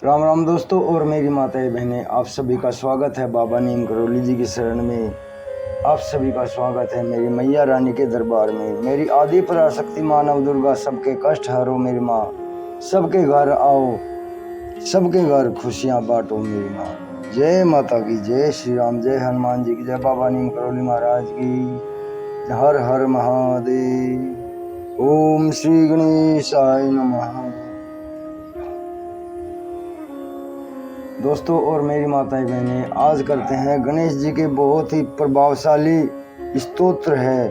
राम राम दोस्तों और मेरी माताएं बहनें, आप सभी का स्वागत है बाबा नीम करौली जी की शरण में। आप सभी का स्वागत है मेरी मैया रानी के दरबार में। मेरी आदि पराशक्ति माँ नव दुर्गा, सबके कष्ट हरो मेरी माँ। सबके घर आओ, सबके घर खुशियाँ बांटो मेरी माँ। जय माता की, जय श्री राम, जय हनुमान जी की, जय बाबा नीम करौली महाराज की। हर हर महादेव। ओम श्री गणेशाय नमः। दोस्तों और मेरी माताएं बहनें, आज करते हैं गणेश जी के बहुत ही प्रभावशाली स्तोत्र है।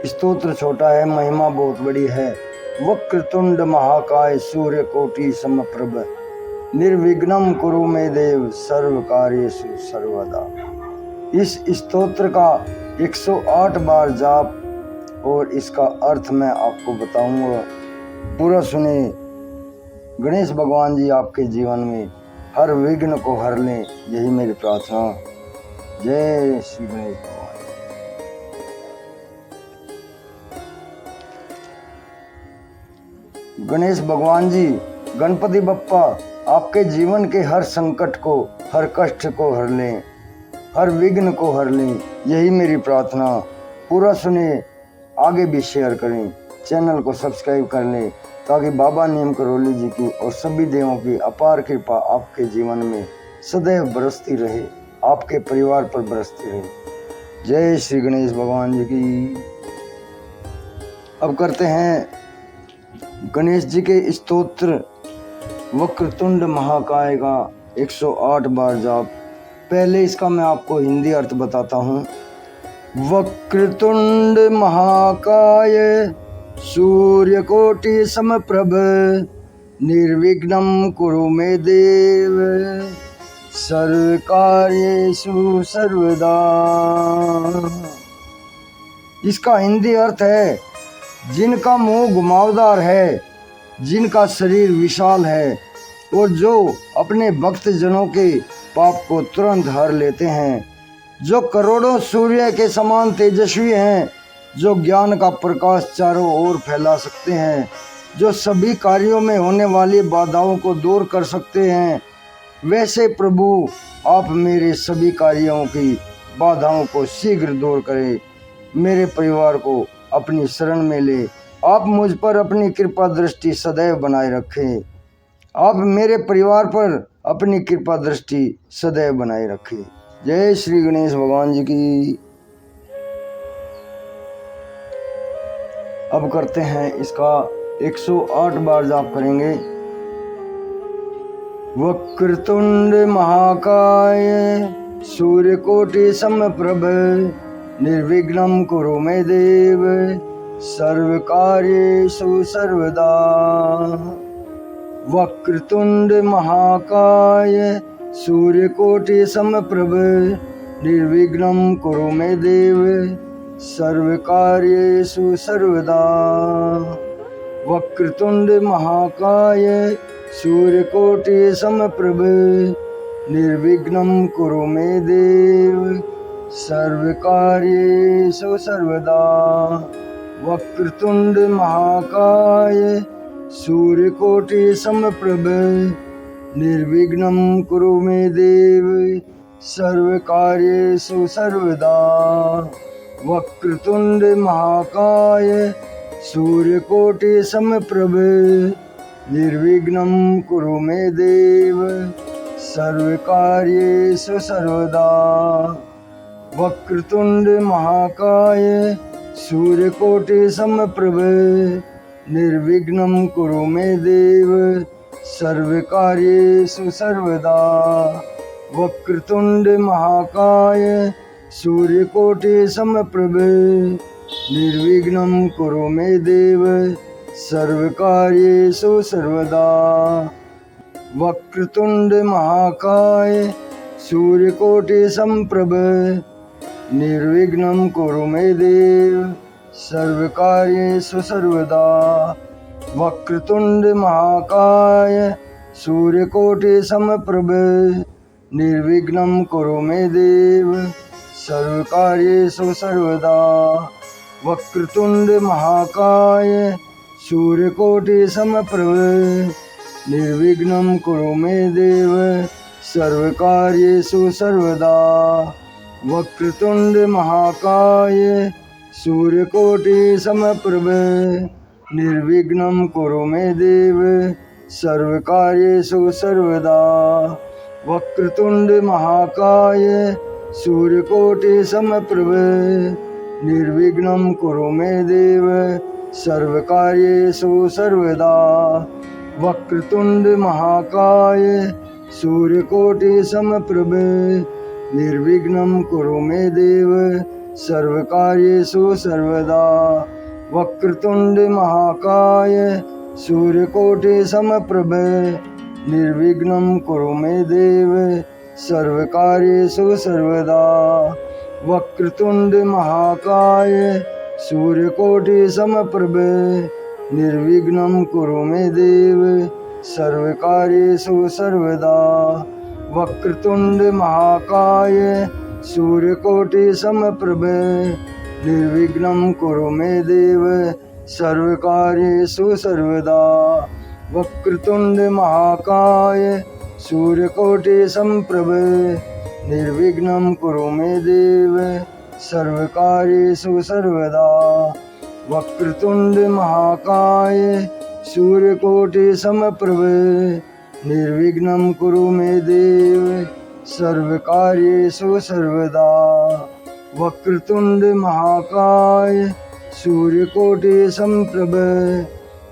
स्तोत्र छोटा है, महिमा बहुत बड़ी है। वक्रतुंड महाकाय सूर्य कोटि समप्रभ, निर्विघ्नं कुरु मे देव, सर्व कार्येषु सर्वदा। इस स्तोत्र का 108 बार जाप और इसका अर्थ मैं आपको बताऊंगा, पूरा सुने। गणेश भगवान जी आपके जीवन में हर विघ्न को हर लें, यही मेरी प्रार्थना। जय श्री गणेश भगवान। गणेश भगवान जी, गणपति बप्पा आपके जीवन के हर संकट को, हर कष्ट को हर लें, हर विघ्न को हर लें, यही मेरी प्रार्थना। पूरा सुने, आगे भी शेयर करें, चैनल को सब्सक्राइब कर लें, ताकि बाबा नीम करौली जी की और सभी देवों की अपार कृपा आपके जीवन में सदैव बरसती रहे, आपके परिवार पर बरसती रहे। जय श्री गणेश भगवान जी की। अब करते हैं गणेश जी के स्तोत्र वक्रतुंड महाकाय का 108 बार जाप। पहले इसका मैं आपको हिंदी अर्थ बताता हूँ। वक्रतुंड महाकाय सूर्यकोटि समप्रभ, निर्विघ्नं कुरु मे देव, सर्वकार्येषु सर्वदा। इसका हिंदी अर्थ है, जिनका मुंह घुमावदार है, जिनका शरीर विशाल है और जो अपने भक्त जनों के पाप को तुरंत हर लेते हैं, जो करोड़ों सूर्य के समान तेजस्वी हैं, जो ज्ञान का प्रकाश चारों ओर फैला सकते हैं, जो सभी कार्यों में होने वाली बाधाओं को दूर कर सकते हैं, वैसे प्रभु आप मेरे सभी कार्यों की बाधाओं को शीघ्र दूर करें, मेरे परिवार को अपनी शरण में ले। आप मुझ पर अपनी कृपा दृष्टि सदैव बनाए रखें। आप मेरे परिवार पर अपनी कृपा दृष्टि सदैव बनाए रखें। जय श्री गणेश भगवान जी की। अब करते हैं इसका 108 बार जाप करेंगे। वक्रतुंड महाकाय सूर्यकोटि समप्रभ, निर्विघ्नं कुरु मे देव, सर्वकार्येषु सर्वदा। वक्रतुंड महाकाय सूर्यकोटि समप्रभ, निर्विघ्नं कुरु मे देव, सर्वकार्येषु सर्वदा। वक्रतुंड महाकाय सूर्यकोटि समप्रभ, निर्विघ्नं कुरु मे देव, सर्वकार्येषु सर्वदा। वक्रतुंड महाकाय सूर्यकोटि समप्रभ, निर्विघ्नं कुरु मे देव, सर्वकार्येषु सर्वदा। वक्रतुंड महाकाय सूर्यकोटि समप्रभ, निर्विघ्नं कुरु मे देव, सर्वकार्येषु सर्वदा। वक्रतुंड महाकाय सूर्यकोटि समप्रभ, निर्विघ्नं कुरु मे देव, सर्वकार्येषु सर्वदा। वक्रतुंड महाकाय सूर्यकोटि समप्रभ, निर्विघ्नं कुरु मे देव, सर्वकार्येषु सर्वदा। वक्रतुंड महाकाय सूर्यकोटि समप्रभ, निर्विघ्नं कुरु मे देव, सर्वकार्येषु सर्वदा। वक्रतुंड महाकाय सूर्यकोटि समप्रभ, निर्विघ्नं कुरु मे देव, सर्वकार्येषु सर्वदा। वक्रतुंड महाकाय सूर्यकोटि समप्रभ, निर्विघ्नं कुरु मे देव सर्वकार्येषु सर्वदा। वक्रतुंड महाकाय सूर्यकोटि समप्रभ निर्विघ्नं कुरु मे देव सर्वकार्येषु सर्वदा। वक्रतुंड महाकाय सूर्यकोटि समप्रभ निर्विघ्नं कुरु मे देव सर्वकार्येषु सर्वदा। वक्रतुंड महाकाय सूर्यकोटि समप्रभ निर्विघ्नं कुरु मे देव सर्वकार्येषु सर्वदा। वक्रतुंड महाकाय सूर्यकोटि समप्रभ निर्विघ्नं कुरु मे देव सर्वकार्येषु सर्वदा। वक्रतुंड महाकाय सूर्यकोटि समप्रभ निर्विघ्नं कुरु मे देव सर्वकार्येषु सर्वदा। वक्रतुंड महाकाय सूर्यकोटि समप्रभ निर्विघ्नं कुरु मे देव सर्वकार्येषु सर्वदा। वक्रतुंड महाकाय सूर्यकोटि समप्रभ निर्विघ्नं कुरु मे देव सर्वकार्येषु सर्वदा। वक्रतुंड महाकाय सूर्यकोटि समप्रभ निर्विघ्नं कुरु मे देव सर्वकार्येषु सर्वदा। वक्रतुंड महाकाय सूर्यकोटि समप्रभ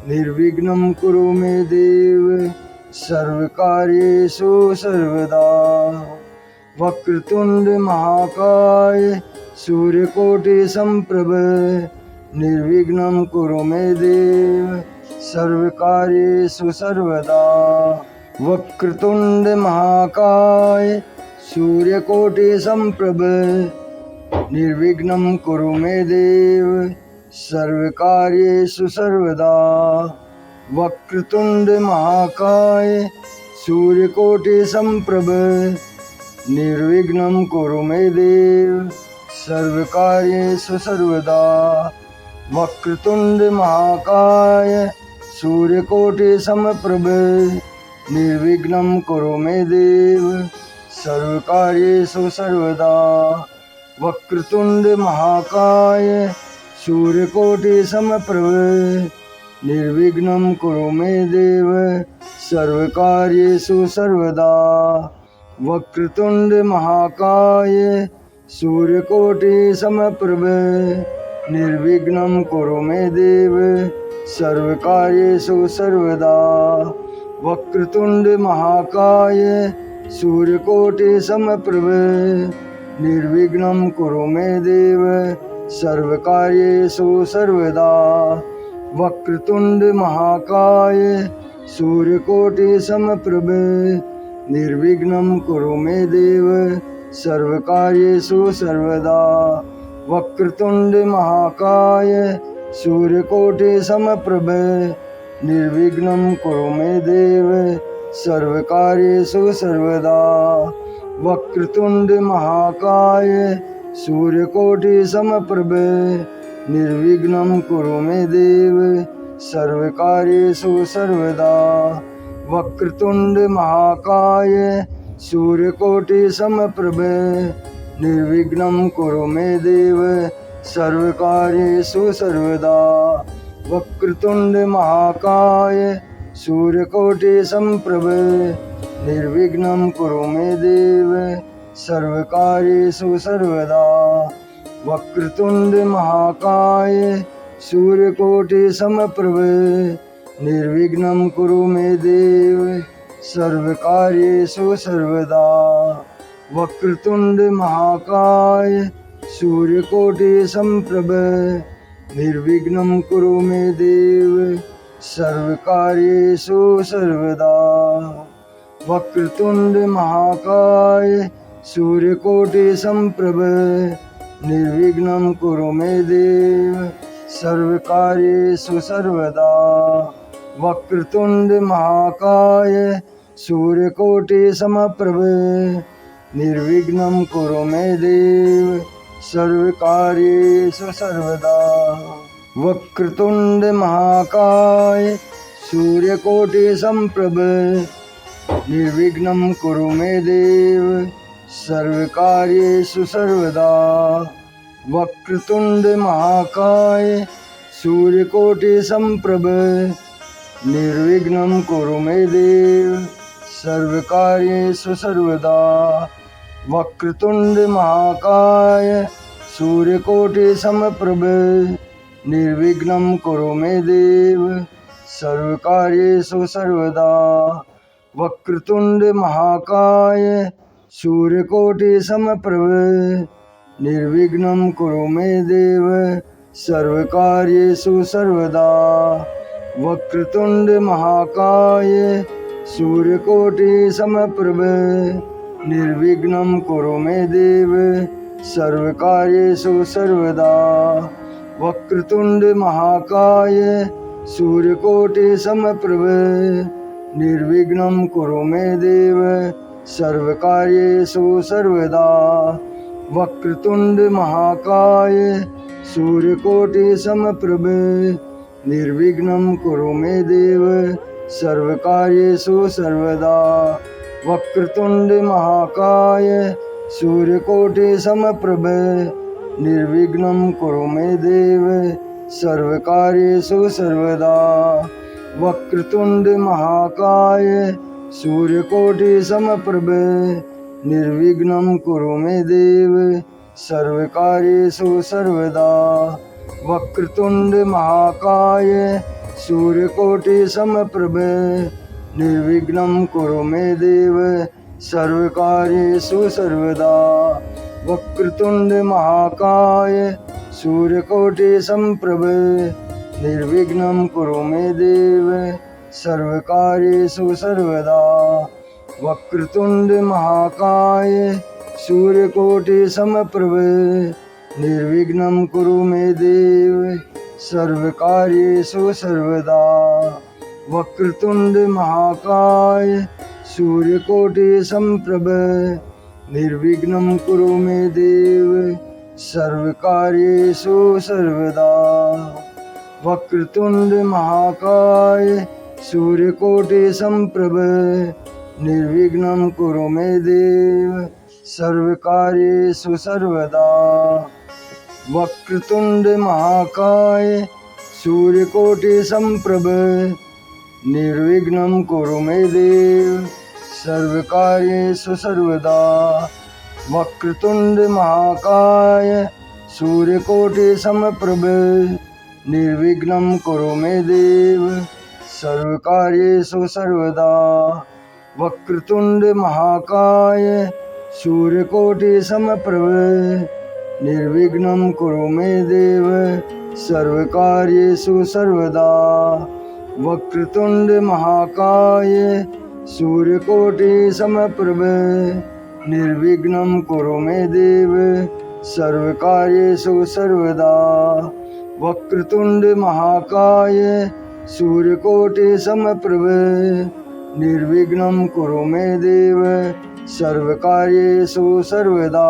निर्विघ्नं कुरु मे देव सर्वकार्येषु सर्वदा। वक्रतुंड महाकाय सूर्यकोटि समप्रभ निर्विघ्नं कुरु मे देव सर्वकार्येषु सर्वदा। वक्रतुंड महाकाय सूर्यकोटि समप्रभ निर्विघ्नं कुरु मे देव सर्वकार्येषु सर्वदा। वक्रतुंड महाकाय सूर्यकोटि समप्रभ निर्विघ्नं कुरु मे देव सर्वकार्येषु सर्वदा। वक्रतुंड महाकाय सूर्यकोटि समप्रभ निर्विघ्नं कुरु मे देव सर्वकार्येषु सर्वदा। वक्रतुंड महाकाय सूर्यकोटि समप्रभ निर्विघ्नं कुरु मे देव सर्वकार्येषु सर्वदा। वक्रतुंड महाकाय सूर्यकोटि समप्रभ निर्विघ्नं कुरु मे देव सर्वकार्येषु सर्वदा। वक्रतुंड महाकाय सूर्यकोटि समप्रभ निर्विघ्नं कुरु मे देव सर्वकार्येषु सर्वदा। वक्रतुंड महाकाय सूर्यकोटि समप्रभ निर्विघ्नं कुरु मे देव सर्वकार्येषु सर्वदा। वक्रतुंड महाकाय सूर्यकोटि समप्रभ निर्विघ्नं कुरु मे देव सर्वकार्येषु सर्वदा। वक्रतुंड महाकाय सूर्यकोटि समप्रभ निर्विघ्नं कुरु मे देव सर्वकार्येषु सर्वदा। वक्रतुंड महाकाय सूर्यकोटि समप्रभ निर्विघ्नं कुरु मे देव सर्वकार्येषु सर्वदा। वक्रतुंड महाकाय सूर्यकोटि समप्रभ निर्विघ्नं कुरु मे देव सर्वकार्येषु सर्वदा। वक्रतुंड महाकाय सूर्यकोटि समप्रभ निर्विघ्नं कुरु मे देव सर्वकार्येषु सर्वदा। वक्रतुंड महाकाय सूर्यकोटि समप्रभ निर्विघ्नं कुरु मे देव सर्वकार्येषु सर्वदा। वक्रतुंड महाकाय सूर्यकोटि समप्रभ निर्विघ्नं कुरु मे देव सर्वकार्येषु सर्वदा। वक्रतुंड महाकाय सूर्यकोटि समप्रभ निर्विघ्नं कुरु मे देव सर्वकार्येषु सर्वदा। वक्रतुंड महाकाय सूर्यकोटि समप्रभ निर्विघ्नं कुरु मे देव सर्वकार्येषु सर्वदा। वक्रतुंड महाकाय सूर्यकोटि समप्रभ निर्विघ्नं कुरु मे देव सर्वकार्येषु सर्वदा। वक्रतुंड महाकाय सूर्यकोटि समप्रभ निर्विघ्नं कुरु मे देव सर्वकार्येषु सर्वदा। वक्रतुंड महाकाय सूर्यकोटि समप्रभ निर्विघ्नं कुरु मे देव सर्वकार्येषु सर्वदा। वक्रतुंड महाकाय सूर्यकोटि समप्रभ निर्विघ्नं कुरु मे देव सर्वकार्येषु सर्वदा। वक्रतुंड महाकाय सूर्यकोटि समप्रभ निर्विघ्नं कुरु मे देव सर्वकार्येषु सर्वदा। वक्रतुंड महाकाय सूर्यकोटि समप्रभ निर्विघ्नं कुरु मे देव सर्वकार्येषु सर्वदा। वक्रतुंड महाकाय सूर्यकोटि समप्रभ निर्विघ्नं कुरु मे देव सर्वकार्येषु सर्वदा। वक्रतुंड महाकाय सूर्यकोटि समप्रभ निर्विघ्नं कुरु मे देव सर्वकार्येषु सर्वदा। वक्रतुंड महाकाय सूर्यकोटि समप्रभ निर्विघ्नं कुरु मे देव सर्वकार्येषु सर्वदा। वक्रतुंड महाकाय सूर्यकोटि समप्रभ निर्विघ्नं कुरु मे देव सर्वकार्येषु सर्वदा। वक्रतुंड महाकाय सूर्यकोटि समप्रभ निर्विघ्नं कुरु मे देव सर्वकार्येषु सर्वदा। वक्रतुंड महाकाय सूर्यकोटि समप्रभ निर्विघ्नं कुरु मे देव सर्वकार्येषु सर्वदा। वक्रतुंड महाकाय सूर्यकोटि समप्रभ निर्विघ्नं कुरु मे देव सर्वकार्येषु सर्वदा। वक्रतुंड महाकाय सूर्यकोटि समप्रभ निर्विघ्नं कुरु मे देव सर्वकार्येषु सर्वदा। वक्रतुंड महाकाय सूर्यकोटि समप्रभ निर्विघ्नं कुरु मे देव सर्वकार्येषु सर्वदा। वक्रतुंड महाकाय सूर्यकोटि समप्रभ निर्विघ्नं कुरु मे देव सर्वकार्येषु सर्वदा। वक्रतुंड महाकाय सूर्यकोटि समप्रभ निर्विघ्नं कुरु मे देव सर्वकार्येषु सर्वदा। वक्रतुंड महाकाय सूर्यकोटि समप्रभ निर्विघ्नं कुरु मे देव सर्वकार्येषु सर्वदा।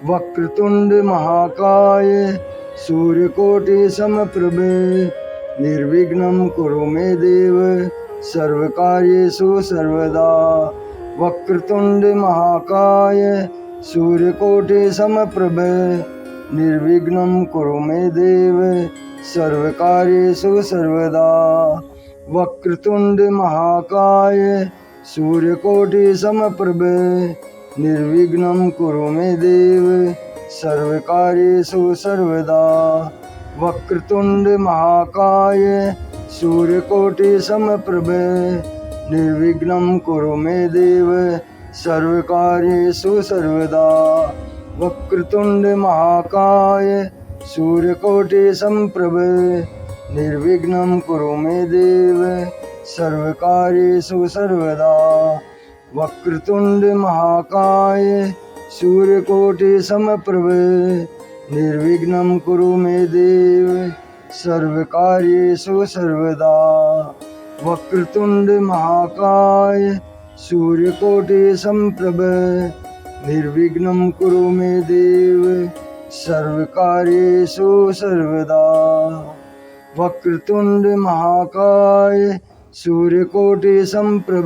वक्रतुंड महाकाय सूर्यकोटि समप्रभ निर्विघ्नं कुरु मे देव सर्वकार्येषु सर्वदा। वक्रतुंड महाकाय सूर्यकोटि समप्रभ निर्विघ्नं कुरु मे देव सर्वकार्येषु सर्वदा। वक्रतुंड महाकाय सूर्यकोटि समप्रभ निर्विघ्नं कुरु मे देव सर्वकार्येषु सर्वदा। वक्रतुंड महाकाय सूर्यकोटि समप्रभ निर्विघ्नं कुरु मे देव सर्वकार्येषु सर्वदा। वक्रतुंड महाकाय सूर्यकोटि समप्रभ निर्विघ्नं कुरु मे देव सर्वकार्येषु सर्वदा। वक्रतुंड महाकाय सूर्यकोटि समप्रभ निर्विघ्नं कुरु मे देव सर्वकार्येषु सर्वदा। वक्रतुंड महाकाय सूर्यकोटि समप्रभ निर्विघ्नं कुरु मे देव सर्वकार्येषु सर्वदा। वक्रतुंड महाकाय सूर्यकोटि समप्रभ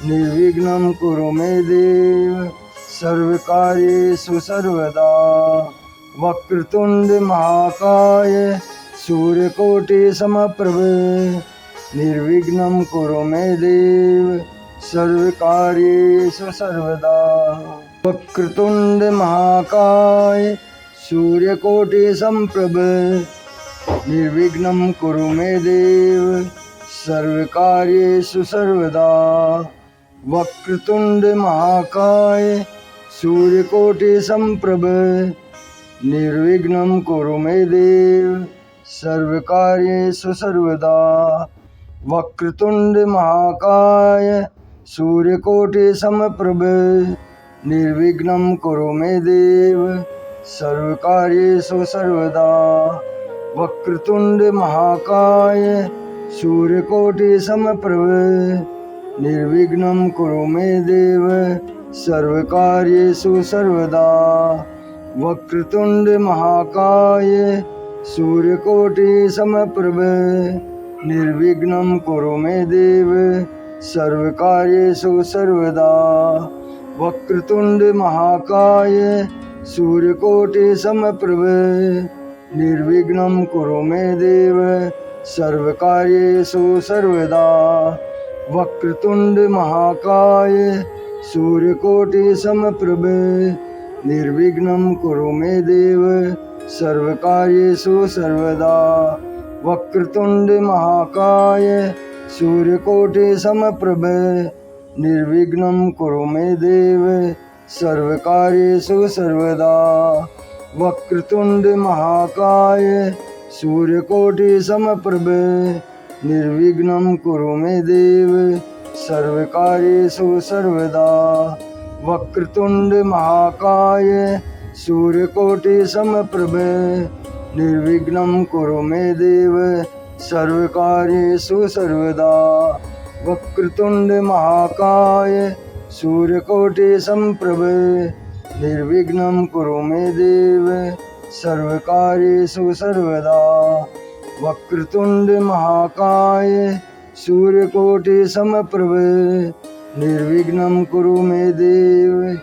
निर्विघ्नं कुरु मे देव सर्वकार्येषु सर्वदा। वक्रतुंड महाकाय सूर्यकोटि समप्रभ निर्विघ्नं कुरु मे देव सर्वकार्येषु सर्वदा। वक्रतुंड महाकाय सूर्यकोटि समप्रभ निर्विघ्नं कुरु मे देव सर्वकार्येषु सर्वदा। वक्रतुंड महाकाय सूर्यकोटि समप्रभ निर्विघ्नं कुरु मे देव सर्वकार्येषु सर्वदा। वक्रतुंड महाकाय सूर्यकोटि समप्रभ निर्विघ्नं कुरु मे देव सर्वकार्येषु सर्वदा। वक्रतुंड महाकाय सूर्यकोटि समप्रभ निर्विघ्नं कुरु मे देव सर्वकार्येषु सर्वदा। वक्रतुंड महाकाय सूर्यकोटि समप्रभ निर्विघ्नं कुरु मे देव सर्वकार्येषु सर्वदा। वक्रतुंड महाकाय सूर्यकोटि समप्रभ निर्विघ्नं कुरु मे देव सर्वकार्येषु सर्वदा। वक्रतुंड महाकाय सूर्यकोटि समप्रभ निर्विघ्नं कुरु मे देव सर्वकार्येषु सर्वदा। वक्रतुंड महाकाय सूर्यकोटि समप्रभ निर्विघ्नं कुरु मे देव सर्वकार्येषु सर्वदा। वक्रतुंड महाकाय सूर्यकोटि समप्रभ निर्विघ्नं कुरु मे देव सर्वकार्येषु सर्वदा। वक्रतुंड महाकाय सूर्यकोटि समप्रभ निर्विघ्नं कुरु मे देव सर्वकार्येषु सर्वदा। वक्रतुंड महाकाय सूर्यकोटि समप्रभ निर्विघ्नं कुरु मे देव सर्वकार्येषु सर्वदा। वक्रतुंड महाकाय सूर्यकोटि समप्रभ निर्विघ्नं कुरु मे देव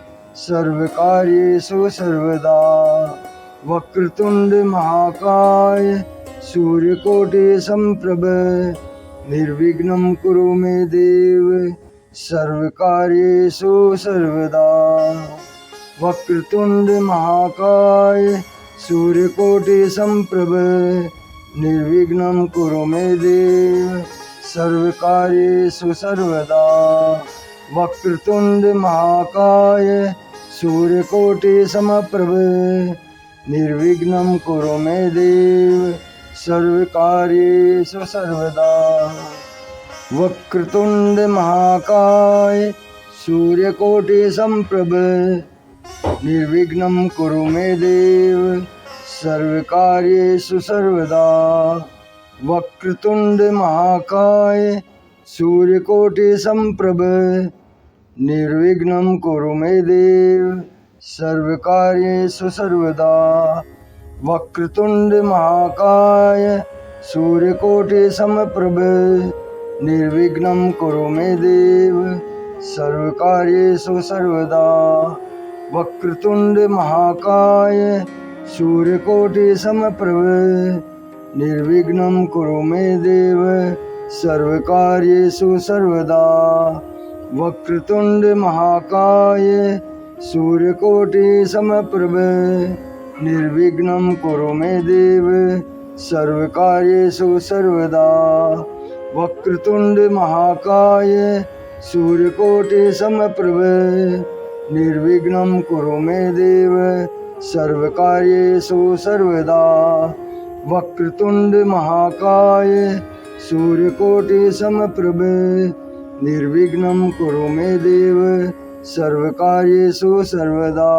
सर्वकार्येषु सर्वदा। वक्रतुंड महाकाय सूर्यकोटि समप्रभ निर्विघ्नं कुरु मे देव सर्वकार्येषु सर्वदा। वक्रतुंड महाकाय सूर्यकोटि समप्रभ निर्विघ्नं कुरु मे देव सर्वकार्येषु सर्वदा। वक्रतुंड महाकाय सूर्यकोटि समप्रभ निर्विघ्नं कुरु मे देव सर्वकार्येषु सर्वदा। वक्रतुंड महाकाय सूर्यकोटि समप्रभ निर्विघ्नं कुरु मे देव सर्वकार्येषु सर्वदा। वक्रतुंड महाकाय सूर्यकोटि समप्रभ निर्विघ्नं कुरु मे देव सर्वकार्येषु सर्वदा। वक्रतुंड महाकाय सूर्यकोटि समप्रभ निर्विघ्नं कुरु मे देव सर्वकार्येषु सर्वदा। वक्रतुंड महाकाय सूर्यकोटि समप्रभ निर्विघ्नं कुरु मे देव सर्वकार्येषु सर्वदा। वक्रतुंड महाकाय सूर्यकोटि समप्रभ निर्विघ्नं कुरु मे देव सर्वकार्येषु सर्वदा। वक्रतुंड महाकाय सूर्यकोटि समप्रभ निर्विघ्नं कुरु मे देव सर्वकार्येषु सर्वदा। वक्रतुंड महाकाय सूर्यकोटि समप्रभ निर्विघ्नं कुरु मे देव सर्वकार्येषु सर्वदा।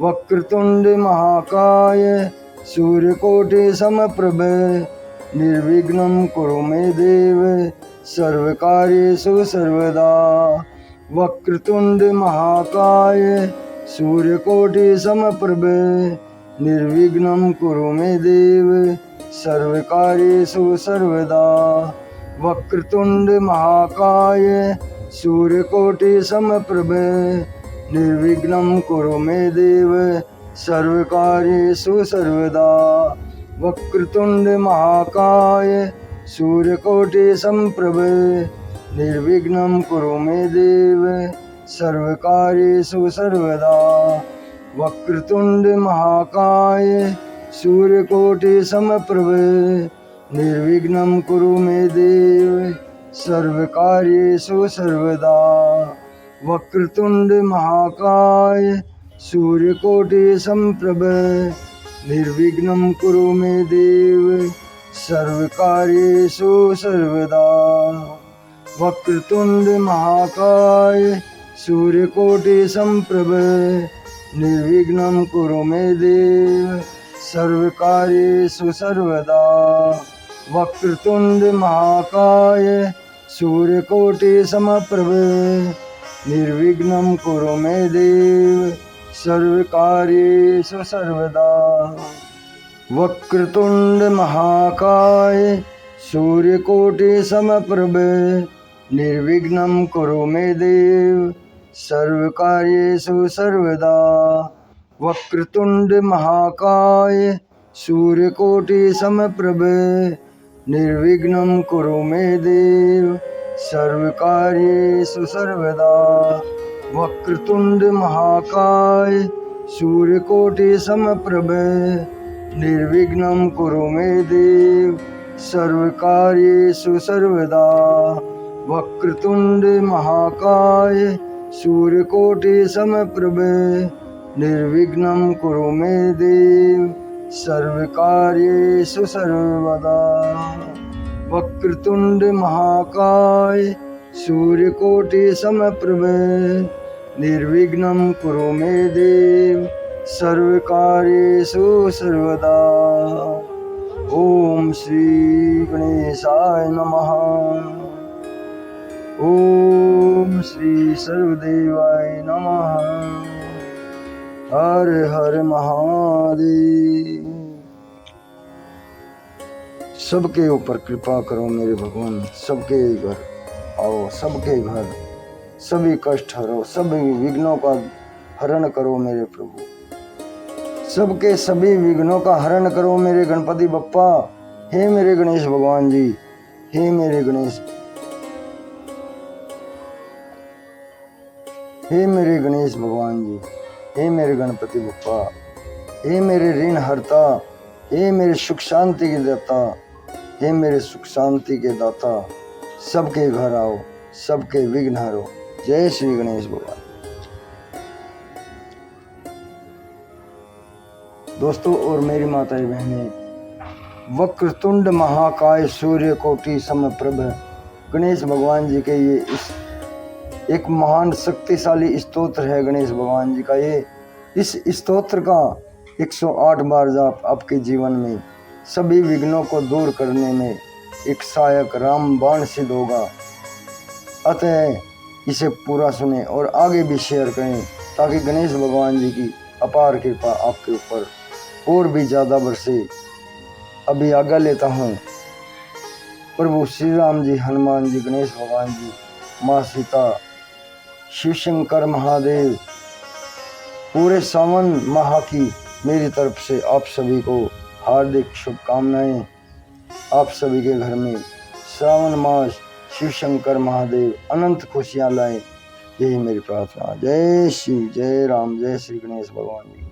वक्रतुंड महाकाय सूर्यकोटि समप्रभ निर्विघ्नं कुरु मे देव सर्वकार्येषु सर्वदा। वक्रतुंड महाकाय सूर्यकोटि समप्रभ निर्विघ्नं कुरु मे देव सर्वकार्येषु सर्वदा। वक्रतुंड महाकाय सूर्यकोटि समप्रभ निर्विघ्नं कुरु मे देव सर्वकार्येषु सर्वदा। वक्रतुंड महाकाय सूर्यकोटि समप्रभ निर्विघ्नं कुरु मे देव सर्वकार्येषु सर्वदा। वक्रतुंड महाकाय सूर्यकोटि समप्रभ निर्विघ्नं कुरु मे देव सर्वकार्येषु सर्वदा। वक्रतुंड महाकाय सूर्यकोटि समप्रभ निर्विघ्नं कुरु मे देव सर्वकार्येषु सर्वदा। वक्रतुंड महाकाय सूर्यकोटि समप्रभ निर्विघ्नं कुरु मे देव सर्वकार्येषु सर्वदा। वक्रतुंड महाकाय सूर्यकोटि समप्रभ निर्विघ्नं कुरु मे देव सर्वकार्येषु सर्वदा। वक्रतुंड महाकाय सूर्यकोटि समप्रभ निर्विघ्नं कुरु मे देव सर्वकार्येषु सर्वदा। वक्रतुंड महाकाय सूर्यकोटि समप्रभ निर्विघ्नं कुरु मे देव सर्वकार्येषु सर्वदा। वक्रतुंड महाकाय सूर्यकोटि समप्रभ निर्विघ्नं कुरु मे देव सर्वकार्येषु सर्वदा। वक्रतुंड महाकाय सूर्यकोटि समप्रभ निर्विघ्नं कुरु मे देव सर्वकार्येषु सर्वदा। वक्रतुंड महाकाय सूर्यकोटि समप्रभ निर्विघ्नं कुरु मे देव सर्वकार्येषु सर्वदा। ओम श्री गणेशाय नमः। ओम श्री सर्वदेवाय नमः। हर हर महादेव। सबके ऊपर कृपा करो मेरे भगवान, सबके घर आओ, सबके घर सभी कष्ट हरो, सभी विघ्नों का हरण करो मेरे प्रभु, सबके सभी विघ्नों का हरण करो मेरे गणपति बप्पा। हे मेरे गणेश भगवान जी, हे मेरे गणेश, हे मेरे गणेश भगवान जी, हे मेरे गणपति बप्पा, हे मेरे ऋण हरता, हे मेरे सुख शांति के दाता, हे मेरे सुख शांति के दाता, सबके घर आओ, सबके विघ्न हरो। जय श्री गणेश भगवान। दोस्तों और मेरी माताएं बहनें, वक्रतुंड महाकाय सूर्यकोटि समप्रभ गणेश भगवान जी के ये इस एक महान शक्तिशाली स्तोत्र है गणेश भगवान जी का। ये इस स्तोत्र का 108 बार जाप आपके जीवन में सभी विघ्नों को दूर करने में एक सहायक रामबाण सिद्ध होगा। अतः इसे पूरा सुने और आगे भी शेयर करें ताकि गणेश भगवान जी की अपार कृपा आपके ऊपर और भी ज़्यादा बरसे। अभी आज्ञा लेता हूँ। प्रभु श्री राम जी, हनुमान जी, गणेश भगवान जी, माँ सीता, शिव शंकर महादेव, पूरे सावन माह की मेरी तरफ से आप सभी को हार्दिक शुभकामनाएं। आप सभी के घर में श्रावण मास शिव शंकर महादेव अनंत खुशियाँ लाए, यही मेरी प्रार्थना। जय शिव, जय राम, जय श्री गणेश भगवान जी।